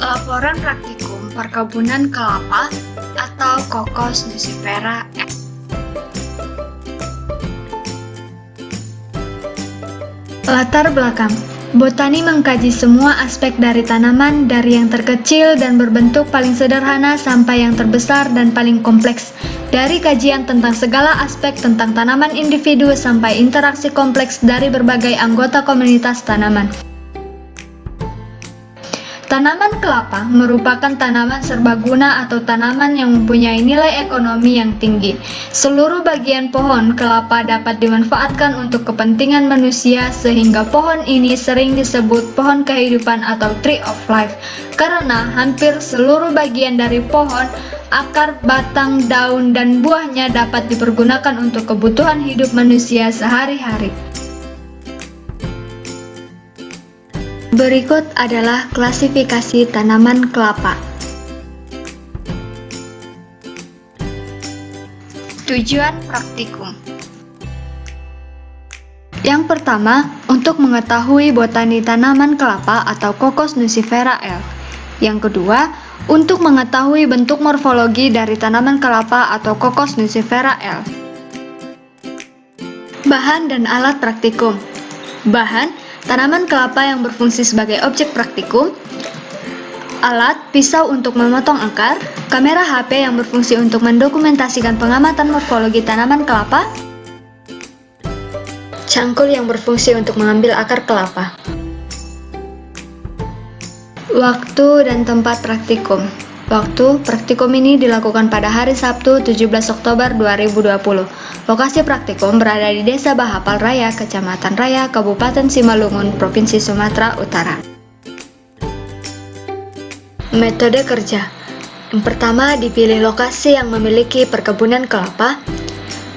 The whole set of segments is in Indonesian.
Laporan praktikum perkebunan kelapa atau Cocos nucifera. Latar belakang. Botani mengkaji semua aspek dari tanaman, dari yang terkecil dan berbentuk paling sederhana sampai yang terbesar dan paling kompleks. Dari kajian tentang segala aspek tentang tanaman individu sampai interaksi kompleks dari berbagai anggota komunitas tanaman. Tanaman kelapa merupakan tanaman serbaguna atau tanaman yang mempunyai nilai ekonomi yang tinggi. Seluruh bagian pohon kelapa dapat dimanfaatkan untuk kepentingan manusia sehingga pohon ini sering disebut pohon kehidupan atau tree of life karena hampir seluruh bagian dari pohon, akar, batang, daun, dan buahnya dapat dipergunakan untuk kebutuhan hidup manusia sehari-hari. Berikut adalah klasifikasi tanaman kelapa. Tujuan praktikum. Yang pertama, untuk mengetahui botani tanaman kelapa atau Cocos nucifera L. Yang kedua, untuk mengetahui bentuk morfologi dari tanaman kelapa atau Cocos nucifera L. Bahan dan alat praktikum. Bahan: tanaman kelapa yang berfungsi sebagai objek praktikum, alat, pisau untuk memotong akar, kamera HP yang berfungsi untuk mendokumentasikan pengamatan morfologi tanaman kelapa, cangkul yang berfungsi untuk mengambil akar kelapa. Waktu dan tempat praktikum. Waktu praktikum ini dilakukan pada hari Sabtu 17 Oktober 2020. Lokasi praktikum berada di Desa Bahapal Raya, Kecamatan Raya, Kabupaten Simalungun, Provinsi Sumatera Utara. Metode kerja. Yang pertama, dipilih lokasi yang memiliki perkebunan kelapa.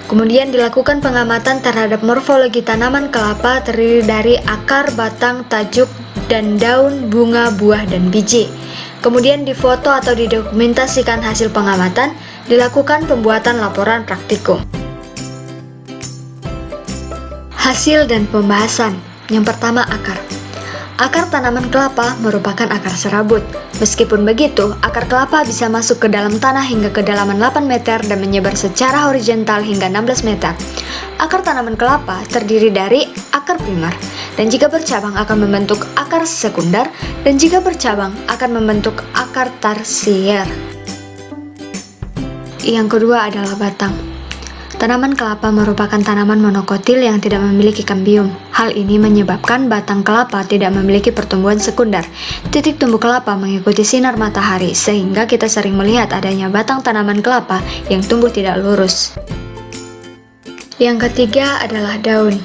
Kemudian dilakukan pengamatan terhadap morfologi tanaman kelapa terdiri dari akar, batang, tajuk, dan daun, bunga, buah, dan biji. Kemudian difoto atau didokumentasikan hasil pengamatan, dilakukan pembuatan laporan praktikum. Hasil dan pembahasan. Yang pertama, akar. Akar tanaman kelapa merupakan akar serabut. Meskipun begitu, akar kelapa bisa masuk ke dalam tanah hingga kedalaman 8 meter dan menyebar secara horizontal hingga 16 meter. Akar tanaman kelapa terdiri dari akar primer, dan jika bercabang akan membentuk akar sekunder, dan jika bercabang akan membentuk akar tersier. Yang kedua adalah batang. Tanaman kelapa merupakan tanaman monokotil yang tidak memiliki kambium. Hal ini menyebabkan batang kelapa tidak memiliki pertumbuhan sekunder. Titik tumbuh kelapa mengikuti sinar matahari, sehingga kita sering melihat adanya batang tanaman kelapa yang tumbuh tidak lurus. Yang ketiga adalah daun.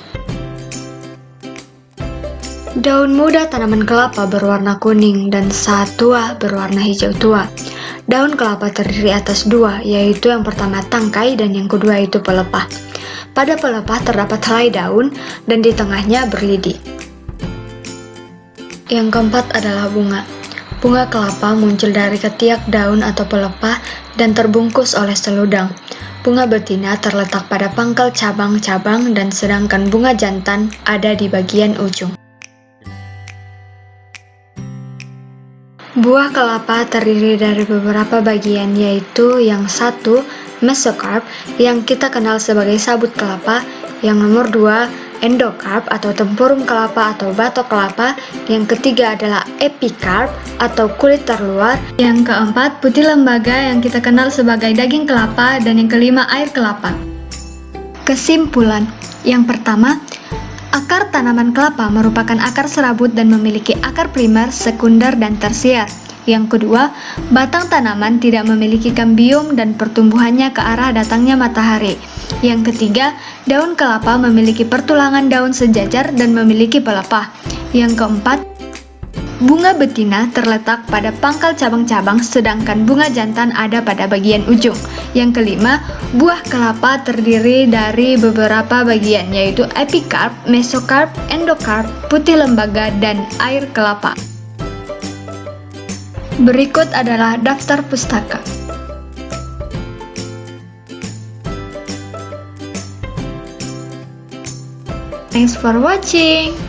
Daun muda tanaman kelapa berwarna kuning dan saat tua berwarna hijau tua. Daun kelapa terdiri atas dua, yaitu yang pertama tangkai dan yang kedua itu pelepah. Pada pelepah terdapat helai daun dan di tengahnya berlidi. Yang keempat adalah bunga. Bunga kelapa muncul dari ketiak daun atau pelepah dan terbungkus oleh seludang. Bunga betina terletak pada pangkal cabang-cabang dan sedangkan bunga jantan ada di bagian ujung. Buah kelapa terdiri dari beberapa bagian, yaitu yang satu, mesokarp, yang kita kenal sebagai sabut kelapa, yang nomor dua, endokarp atau tempurung kelapa atau batok kelapa, yang ketiga adalah epikarp atau kulit terluar, yang keempat, putih lembaga yang kita kenal sebagai daging kelapa, dan yang kelima, air kelapa. Kesimpulan, yang pertama, akar tanaman kelapa merupakan akar serabut dan memiliki akar primer, sekunder, dan tersier. Yang kedua, batang tanaman tidak memiliki kambium dan pertumbuhannya ke arah datangnya matahari. Yang ketiga, daun kelapa memiliki pertulangan daun sejajar dan memiliki pelepah. Yang keempat, bunga betina terletak pada pangkal cabang-cabang sedangkan bunga jantan ada pada bagian ujung. Yang kelima, buah kelapa terdiri dari beberapa bagian, yaitu epikarp, mesokarp, endokarp, putih lembaga, dan air kelapa. Berikut adalah daftar pustaka. Thanks for watching.